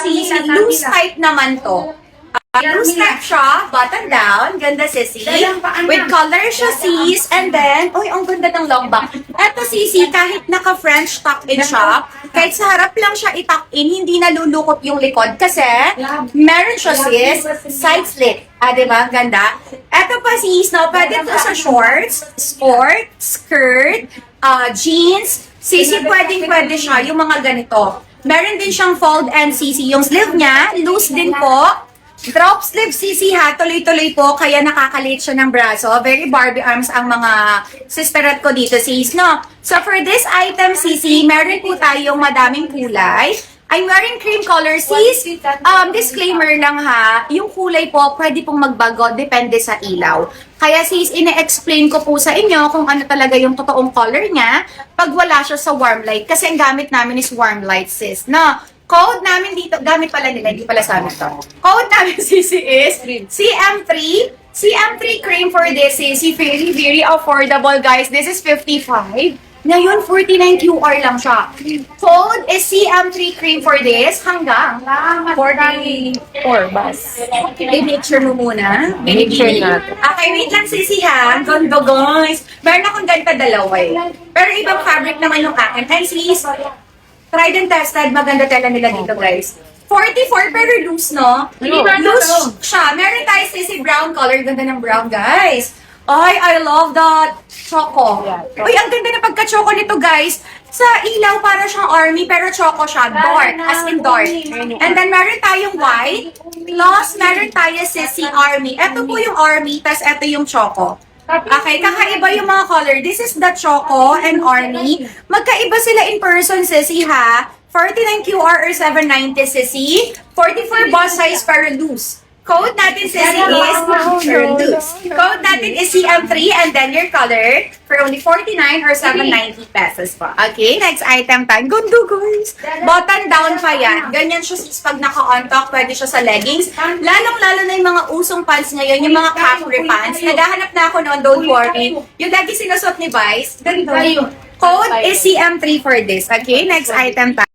si loose type naman to. Loose type siya, button down, ganda sisi. With collar siya sis, and then, uy, ang ganda ng long back. Eto sisi, kahit naka-French tuck-in siya, kahit sa harap lang siya i-tuck-in, hindi nalulukot yung likod kasi meron siya sis, side slit. Diba? Ganda. Eto pa sis, no, pwede to sa shorts, sport, skirt, jeans, sisi, pwede siya, yung mga ganito. Meron din siyang fold and sisi. Yung sleeve niya, loose din po. Drop sleeve sisi ha, tuloy-tuloy po, kaya nakakalit siya ng braso. Very Barbie arms ang mga sisterat ko dito sis, no? So for this item sisi, meron po tayong madaming kulay. I'm wearing cream color sis. Disclaimer lang ha, yung kulay po pwede pong magbago, depende sa ilaw. Kaya sis, ine-explain ko po sa inyo kung ano talaga yung totoong color niya pag wala siya sa warm light. Kasi ang gamit namin is warm light sis, no? Code namin dito, gamit pala nila, hindi pala sa amin to. Code namin sisi is CM3. CM3 cream for this is very, very affordable guys. This is 55. Ngayon, 49 QR lang siya. Code is CM3 cream for this hanggang 44 bus. I-picture mo muna. I-picture natin. Okay, wait lang sisi ha. Ganda guys. Meron akong ganito dalawa eh. Pero ibang fabric naman yung akin. Ay sis, tried and tested, maganda tela nila dito guys. 44 pero loose, no? Loose siya. Meron tayo sisi brown color. Ganda ng brown, guys. Ay, I love that choco. Uy, ang ganda na pagka-choco nito, guys. Sa ilaw, para siyang army, pero choco siya. Dark, as in dark. And then, meron tayong white. Plus, meron tayo sisi army. Ito po yung army, tas ito yung choco. Okay, kakaiba yung mga color. This is the choco and army. Magkaiba sila in person, sisi, ha? 49 QR or 790, sisi. 44 bust size para loose. Code natin, sisi, is loose. Code natin is CM3 and then your color for only 49 or 790 pesos po. Okay, next item time. Gundo, guys. Button down pa yan. Ganyan siya pag naka-on top, pwede siya sa leggings. Lalong-lalo na yung mga usong pants ngayon, yung mga capri pants. Naghahanap na ako noon, don't worry. Yung lagi sinusot ni Vice, ganito. Code is CM3 for this. Okay, next item time.